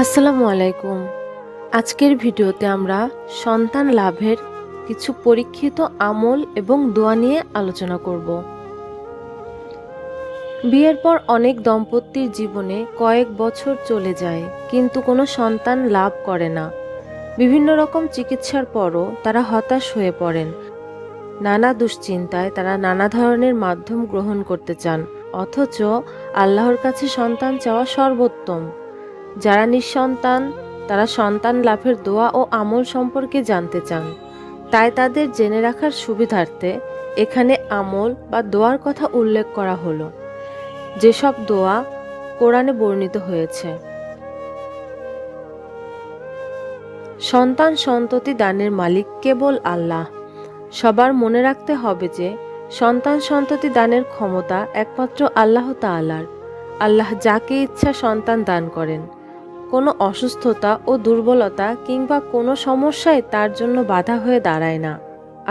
আসসালামু আলাইকুম। আজকের ভিডিওতে আমরা সন্তান লাভের কিছু পরীক্ষিত আমল এবং দোয়া নিয়ে আলোচনা করব। বিয়ের পর অনেক দম্পতির জীবনে কয়েক বছর চলে যায়, কিন্তু কোনো সন্তান লাভ করে না। বিভিন্ন রকম চিকিৎসার পরও তারা হতাশ হয়ে পড়েন। নানা দুশ্চিন্তায় তারা নানা ধরনের মাধ্যম গ্রহণ করতে চান, অথচ আল্লাহর কাছে সন্তান চাওয়া সর্বোত্তম। যারা নিঃসন্তান তারা সন্তান লাভের দোয়া ও আমল সম্পর্কে জানতে চান, তাই তাদের জেনে রাখার সুবিধার্থে এখানে আমল বা দোয়ার কথা উল্লেখ করা হলো, যেসব দোয়া কোরআনে বর্ণিত হয়েছে। সন্তান সন্ততি দানের মালিক কেবল আল্লাহ। সবার মনে রাখতে হবে যে সন্তান সন্ততি দানের ক্ষমতা একমাত্র আল্লাহ তাআলার। আল্লাহ যাকে ইচ্ছা সন্তান দান করেন। কোনো অসুস্থতা ও দুর্বলতা কিংবা কোনো সমস্যায় তার জন্য বাধা হয়ে দাঁড়ায় না।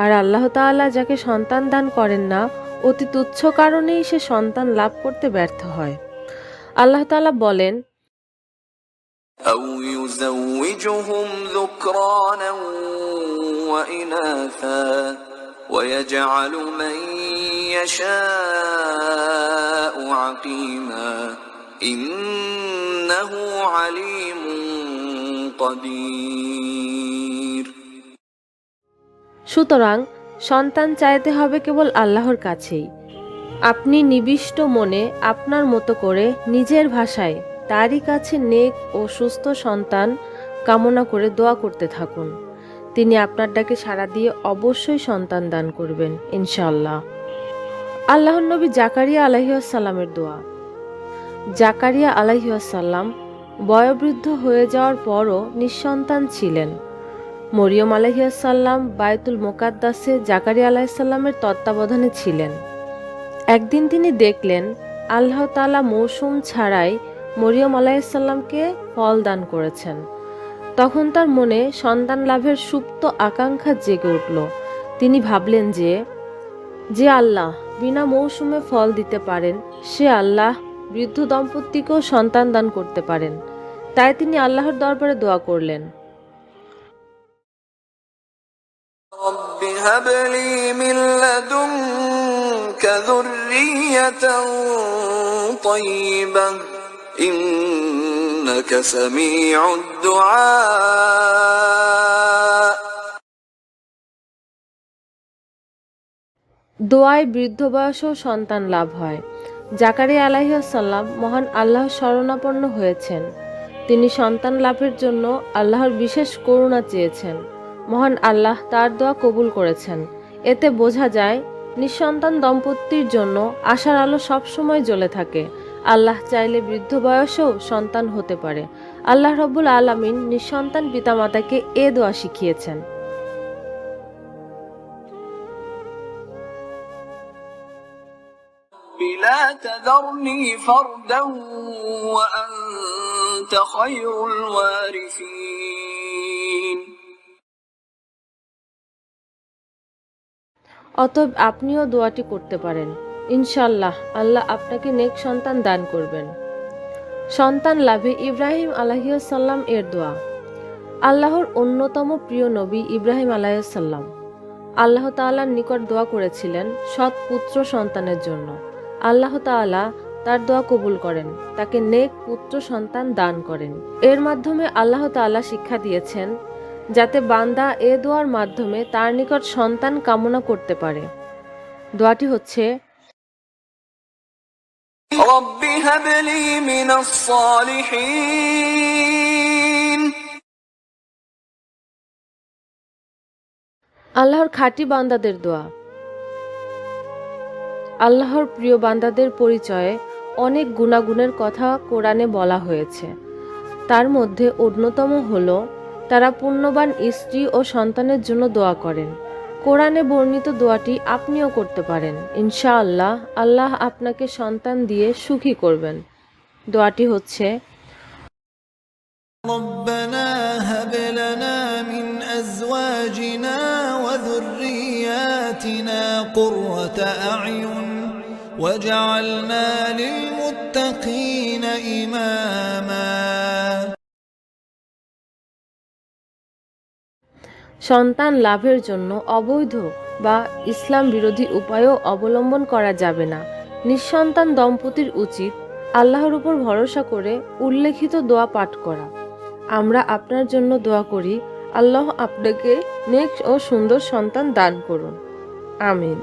আর আল্লাহ তাআলা যাকে সন্তান দান করেন না, অতি তুচ্ছ কারণেই সে সন্তান লাভ করতে ব্যর্থ হয়। আল্লাহ তাআলা বলেন, أو يزوجهم ذكرانا وإناثا ويجعل من يشاء عقيما إنه عليم قدير। সুতরাং সন্তান চাইতে হবে কেবল আল্লাহর কাছেই। আপনি নিবিষ্ট মনে আপনার মতো করে নিজের ভাষায় তারই কাছে নেক ও সুস্থ সন্তান কামনা করে দোয়া করতে থাকুন। তিনি আপনার ডাকে সাড়া দিয়ে অবশ্যই সন্তান দান করবেন ইনশাআল্লাহ। আল্লাহর নবী জাকারিয়া আলাইহিসসালামের দোয়া। জাকারিয়া আলাইহিসসালাম বয়োবৃদ্ধ হয়ে যাওয়ার পরও নিঃসন্তান ছিলেন। মরিয়ম আলাইহিসসালাম বায়তুল মুকাদ্দাসে জাকারিয়া আলাইহিসসালামের তত্ত্বাবধানে ছিলেন। একদিন তিনি দেখলেন আল্লাহ তাআলা মৌসুম ছাড়াই মরিয়ম আলাইহিসসালামকে ফল দান করেছেন। তখন তার মনে সন্তান লাভের সুপ্ত আকাঙ্ক্ষা জেগে উঠল। তিনি ভাবলেন যে আল্লাহ বিনা মৌসুমে ফল দিতে পারেন, সে আল্লাহ বৃদ্ধ দম্পতিকেও সন্তান দান করতে পারেন। তাই তিনি আল্লাহর দরবারে দোয়া করলেন, رب هب لي من لدنك ذرية طيبة إنك سميع الدعاء। দোয়ায় বৃদ্ধ বয়সেও সন্তান লাভ হয়। জাকারিয়া আলাইহিসসালাম মহান আল্লাহর শরণাপন্ন হয়েছেন। তিনি সন্তান লাভের জন্য আল্লাহর বিশেষ করুণা চেয়েছেন। মহান আল্লাহ তার দোয়া কবুল করেছেন। এতে বোঝা যায় নিঃসন্তান দম্পতির জন্য আশার আলো সবসময় জ্বলে থাকে। আল্লাহ চাইলে বৃদ্ধ বয়সেও সন্তান হতে পারে। আল্লাহ রব্বুল আলামিন নিঃসন্তান পিতামাতাকে এ দোয়া শিখিয়েছেন। لا تذرني فردا وأنت خير الوارثين। অতএব আপনিও দোয়াটি করতে পারেন। ইনশাআল্লাহ আল্লাহ আপনাকে নেক সন্তান দান করবেন। সন্তান লাভে ইব্রাহিম আলাইহিসসালাম এর দোয়া। আল্লাহর অন্যতম প্রিয় নবী ইব্রাহিম আলাইহিসসালাম আল্লাহ তাআলার নিকট দোয়া করেছিলেন সৎ পুত্র সন্তানের জন্য। আল্লাহ তাআলা তার দোয়া কবুল করেন, তাকে নেক পুত্র সন্তান দান করেন। এর মাধ্যমে আল্লাহ তাআলা শিক্ষা দিয়েছেন যাতে বান্দা এ দোয়ার মাধ্যমে তার নিকট সন্তান কামনা করতে পারে। দোয়াটি হচ্ছে, رب هب لي من الصالحين। আল্লাহর খাঁটি বান্দাদের দোয়া। আল্লাহর প্রিয় বান্দাদের পরিচয়ে অনেক গুণাগুণের কথা কোরআনে বলা হয়েছে। তার মধ্যে অন্যতম হল তারা পুণ্যবান স্ত্রী ও সন্তানের জন্য দোয়া করেন। কোরআনে বর্ণিত দোয়াটি আপনিও করতে পারেন। ইনশাআল্লাহ আল্লাহ আপনাকে সন্তান দিয়ে সুখী করবেন। দোয়াটি হচ্ছে, ربنا هب لنا من أزواجنا وذرياتنا قرة أعين واجعلنا للمتقين إماما। সন্তান লাভের জন্য অবৈধ বা ইসলাম বিরোধী উপায়ও অবলম্বন করা যাবে না। নিঃসন্তান দম্পতির উচিত আল্লাহর উপর ভরসা করে উল্লেখিত দোয়া পাঠ করা। আমরা আপনার জন্য দোয়া করি, আল্লাহ আপনাকে নেক ও সুন্দর সন্তান দান করুন। আমিন।